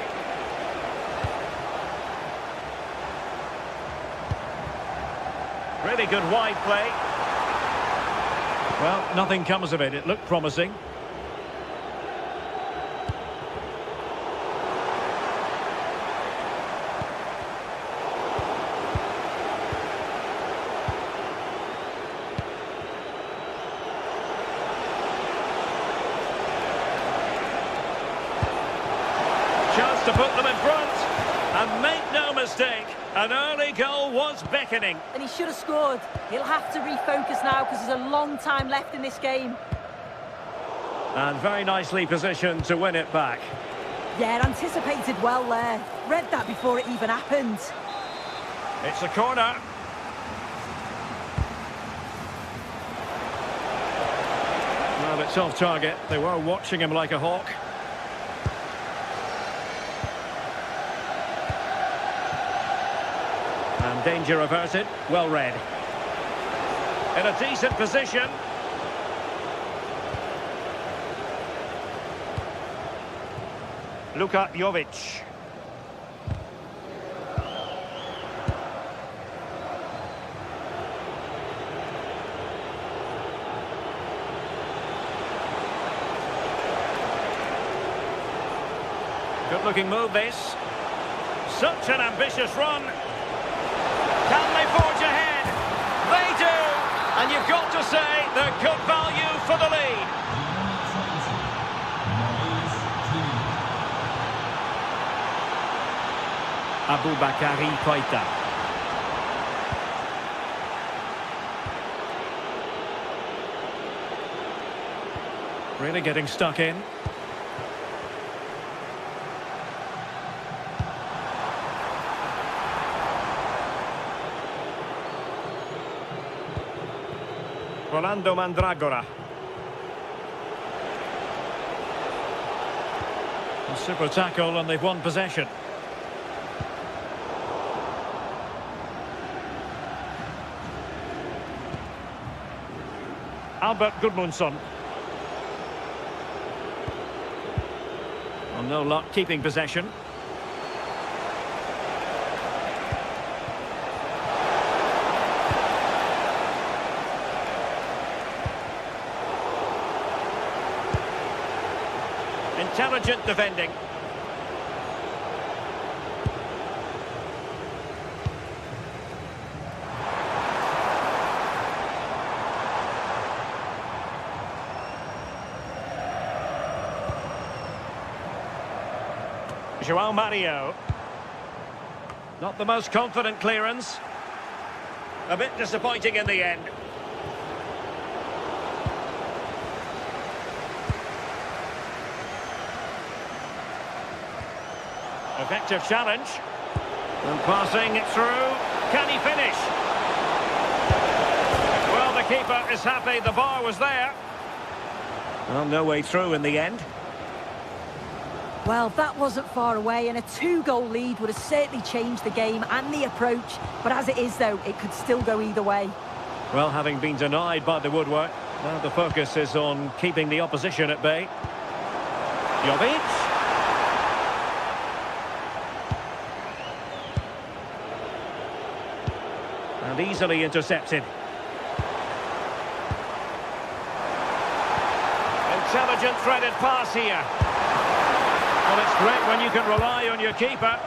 Really good wide play. Well, nothing comes of it. It looked promising. Chance to put them in front. And make no mistake, an early goal was beckoning. And he should have scored. He'll have to refocus now because there's a long time left in this game. And very nicely positioned to win it back. Yeah, anticipated well there. Read that before it even happened. It's a corner. Well, it's off target. They were watching him like a hawk. And danger averted. Well read. In a decent position. Luka Jovic. Good-looking move, this. Such an ambitious run. Can they forge ahead? They do! And you've got to say they're good value for the lead. Aboubakary Keita. Really getting stuck in. Rolando Mandragora. A super tackle and they've won possession. Albert Gudmundsson. Well, no luck keeping possession. Intelligent defending. João Mario. Not the most confident clearance. A bit disappointing in the end. Effective challenge. And passing it through. Can he finish? Well, the keeper is happy the bar was there. Well, no way through in the end. Well, that wasn't far away, and a 2-goal lead would have certainly changed the game and the approach. But as it is, though, it could still go either way. Well, having been denied by the woodwork, now the focus is on keeping the opposition at bay. Jovic. And easily intercepted. Intelligent threaded pass here. Well, it's great when you can rely on your keeper.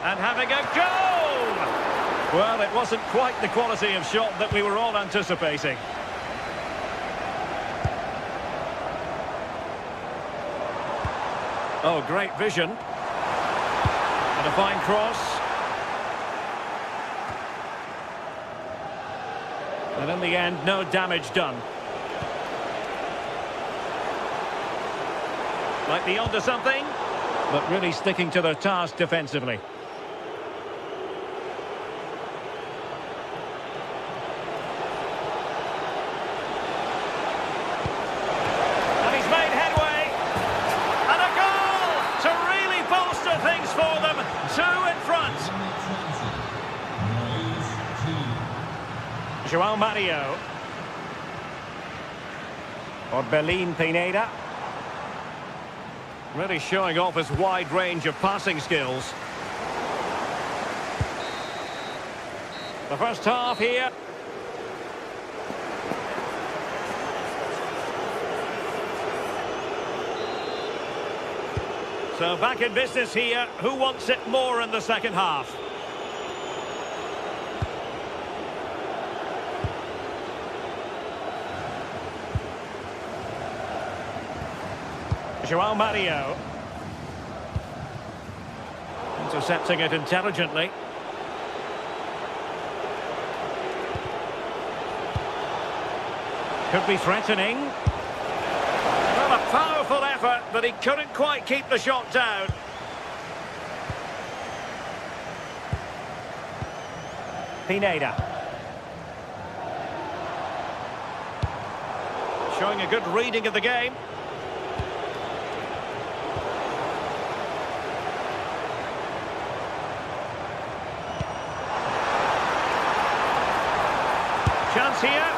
And having a goal! Well, it wasn't quite the quality of shot that we were all anticipating. Oh, great vision. And a fine cross. And in the end, no damage done. Might be onto something, but really sticking to their task defensively. And he's made headway. And a goal to really bolster things for them. 2 in front. João Mario. Orbelín Pineda. Really showing off his wide range of passing skills. The first half here. So back in business here. Who wants it more in the second half? João Mario. Intercepting it intelligently. Could be threatening. Well, a powerful effort, but he couldn't quite keep the shot down. Pineda. Showing a good reading of the game. Chance here.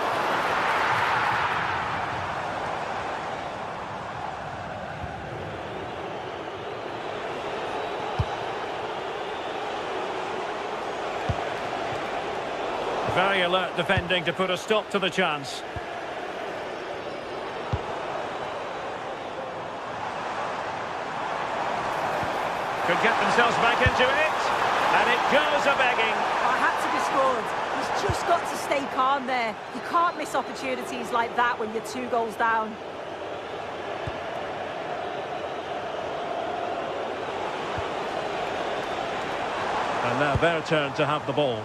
Very alert defending to put a stop to the chance. Could get themselves back into it. And it goes a-begging. I had to be scored. He's just got to stay calm there. You can't miss opportunities like that when you're 2 goals down. And now their turn to have the ball.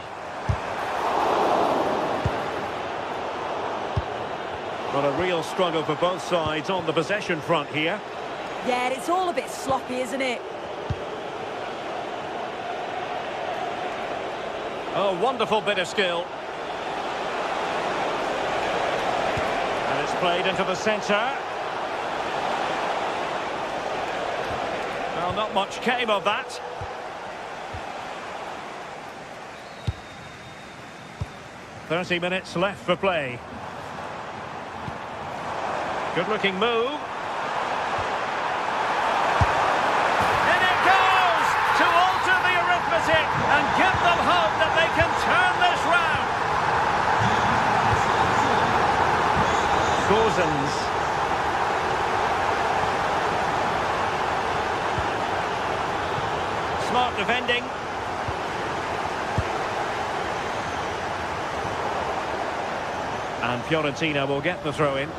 Well, a real struggle for both sides on the possession front here. Yeah, it's all a bit sloppy, isn't it? Oh, wonderful bit of skill. And it's played into the centre. Well, not much came of that. "30 minutes left for play. Good-looking move. And it goes to alter the arithmetic and give them hope that they can turn this round. Gozens. Smart defending. And Fiorentina will get the throw-in.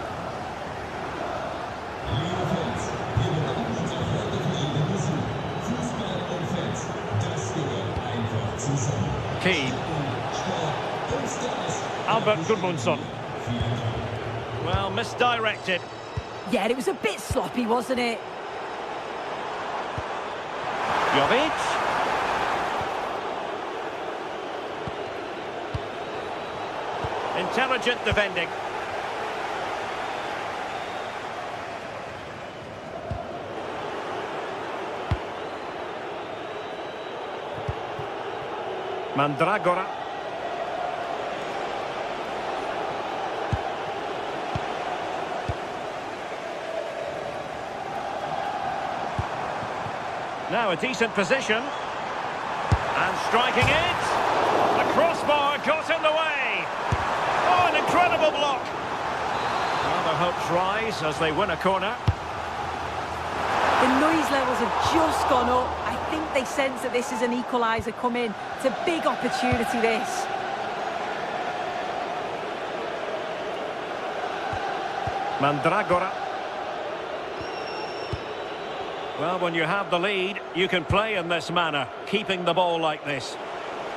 Keane. Albert Gudmundsson. Well, misdirected. Yeah, it was a bit sloppy, wasn't it? Jovic. Intelligent defending. Mandragora. Now a decent position. And striking it. The crossbar got in the way. Oh, an incredible block. Well, their hopes rise as they win a corner. The noise levels have just gone up. I think they sense that this is an equaliser coming. It's a big opportunity, this. Mandragora. Well, when you have the lead, you can play in this manner, keeping the ball like this.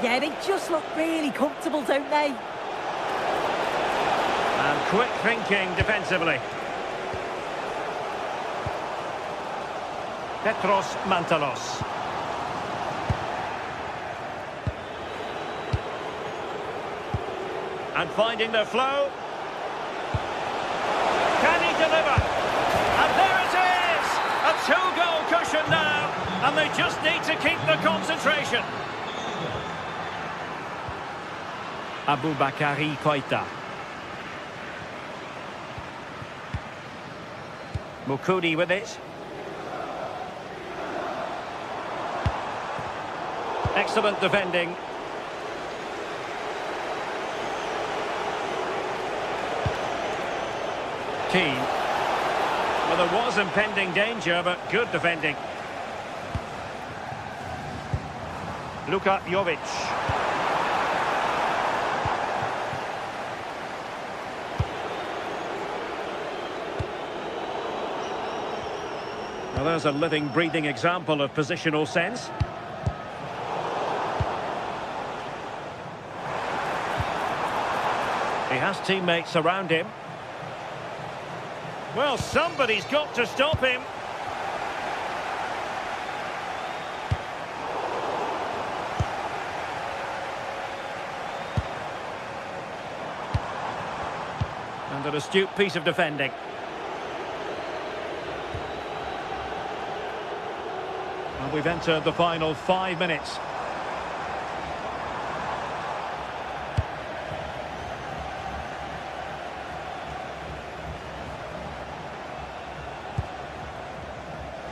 Yeah, they just look really comfortable, don't they? And quick thinking defensively. Petros Mantalos. And finding their flow. Can he deliver? And there it is! A two-goal cushion now, and they just need to keep the concentration. Aboubakary Koita. Mukudi with it. Excellent defending. Keane. Well, there was impending danger, but good defending. Luka Jovic. Well, there's a living, breathing example of positional sense. He has teammates around him. Well, somebody's got to stop him. And an astute piece of defending. And we've entered the final 5 minutes.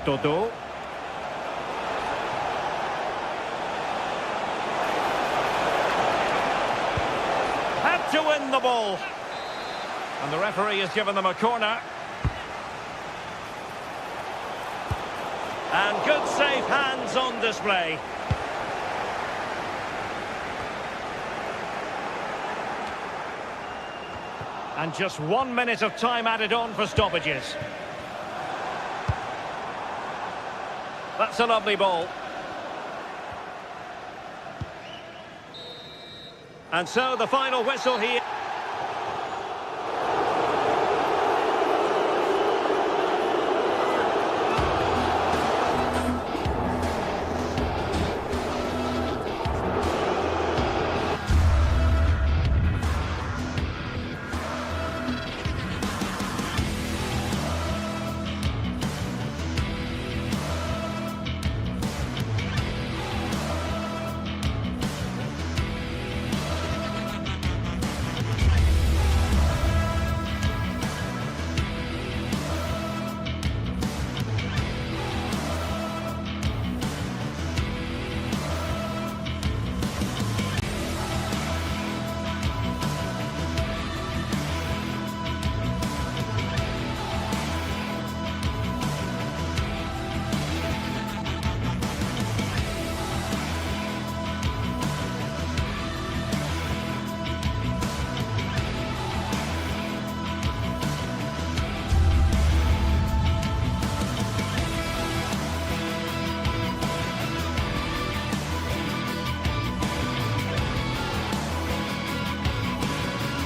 Dodo. Had to win the ball. And the referee has given them a corner. And good safe hands on display. And just 1 minute of time added on for stoppages. That's a lovely ball. And so the final whistle here.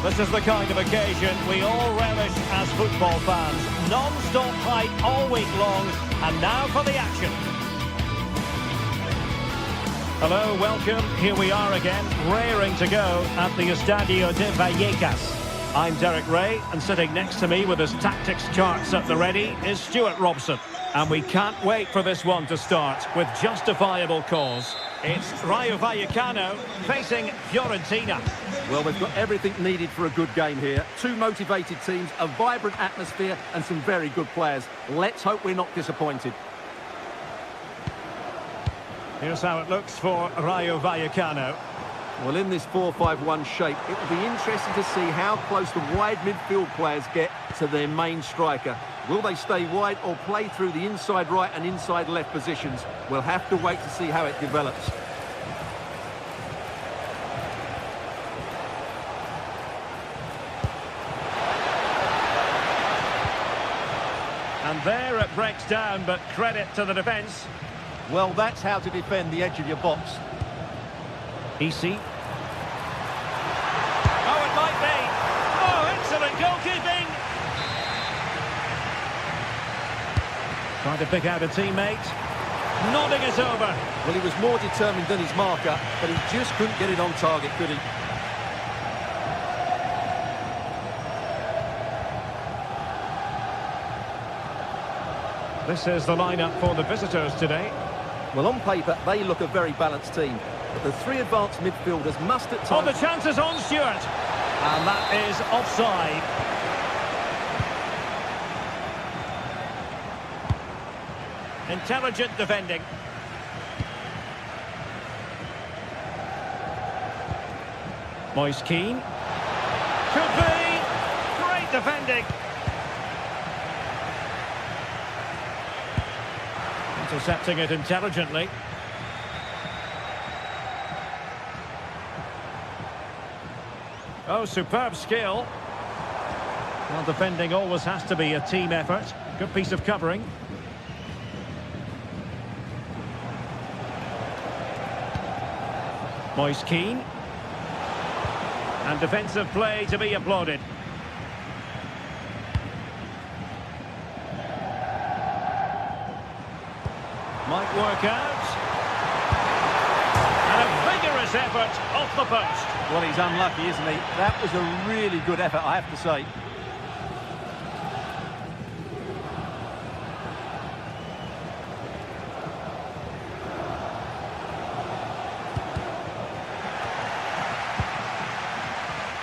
This is the kind of occasion we all relish as football fans. Non-stop hype all week long, and now for the action. Hello, welcome. Here we are again, raring to go at the Estadio de Vallecas. I'm Derek Ray, and sitting next to me with his tactics charts at the ready is Stuart Robson. And we can't wait for this one to start with justifiable cause. It's Rayo Vallecano facing Fiorentina. Well, they've got everything needed for a good game here. Two motivated teams, a vibrant atmosphere and some very good players. Let's hope we're not disappointed. Here's how it looks for Rayo Vallecano. Well, in this 4-5-1 shape, it will be interesting to see how close the wide midfield players get to their main striker. Will they stay wide or play through the inside right and inside left positions? We'll have to wait to see how it develops. And there it breaks down, but credit to the defence. Well, that's how to defend the edge of your box. Easy. Oh, it might be. Oh, excellent goalkeeping. Trying to pick out a teammate. Nodding it over. Well, he was more determined than his marker, but he just couldn't get it on target, could he? This is the lineup for the visitors today. Well, on paper, they look a very balanced team. But the three advanced midfielders must at times... Oh, the chance is on, Stuart. And that is offside. Intelligent defending. Moise Keane. Could be. Great defending. Intercepting it intelligently. Oh, superb skill. Well, defending always has to be a team effort. Good piece of covering. Moise Keane. And defensive play to be applauded. Might work out. And a vigorous effort off the post. Well, he's unlucky, isn't he? That was a really good effort, I have to say.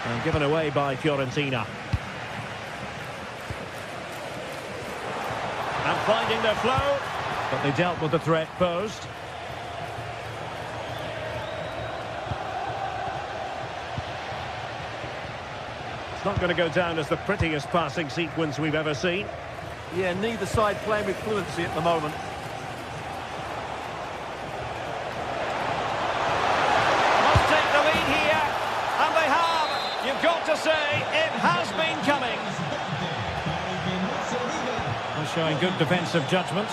And given away by Fiorentina. And finding their flow. But they dealt with the threat posed. It's not going to go down as the prettiest passing sequence we've ever seen. Yeah, neither side playing with fluency at the moment. Must take the lead here. And they have. You've got to say, it has been coming. They're showing good defensive judgment.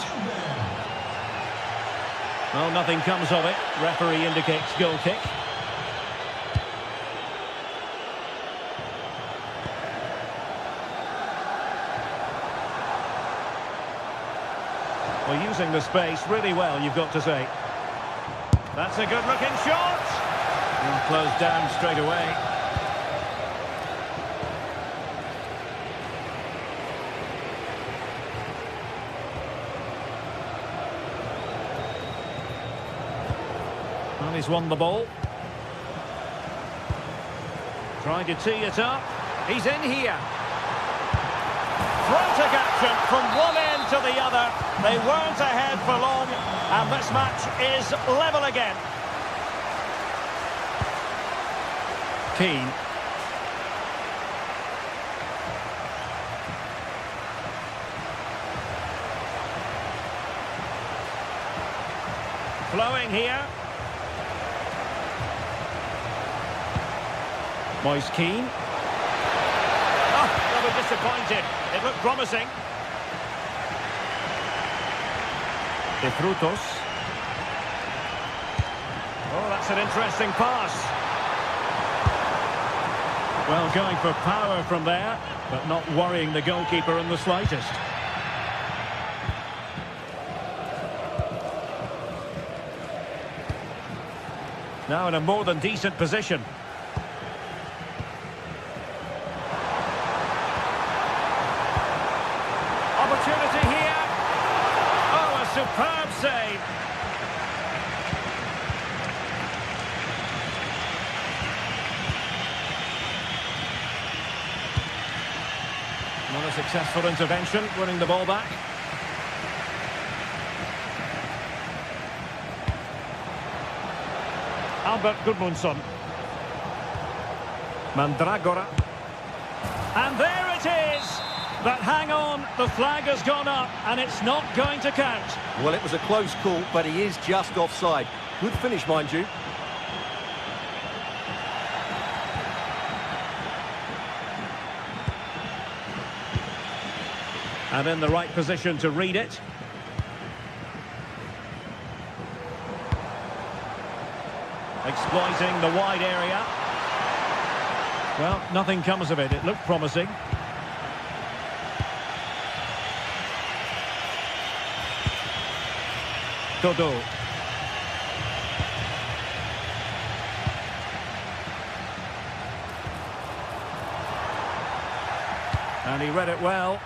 Well, nothing comes of it. Referee indicates goal kick. Well, using the space really well, you've got to say. That's a good-looking shot. And closed down straight away. Well, he's won the ball. Trying to tee it up. He's in here. Frantic action from one end to the other. They weren't ahead for long, and this match is level again. Keane. Flowing here. Moise Keane. Oh, they were disappointed. It looked promising. De Frutos. Oh, that's an interesting pass. Well, going for power from there, but not worrying the goalkeeper in the slightest. Now in a more than decent position. Opportunity here. Oh, a superb save. Not a successful intervention, winning the ball back. Albert Gudmundsson. Mandragora. And there it is! But hang on, the flag has gone up and it's not going to count. Well, it was a close call, but he is just offside. Good finish, mind you. And in the right position to read it. Exploiting the wide area. Well, nothing comes of it. It looked promising. Dodo. And he read it well.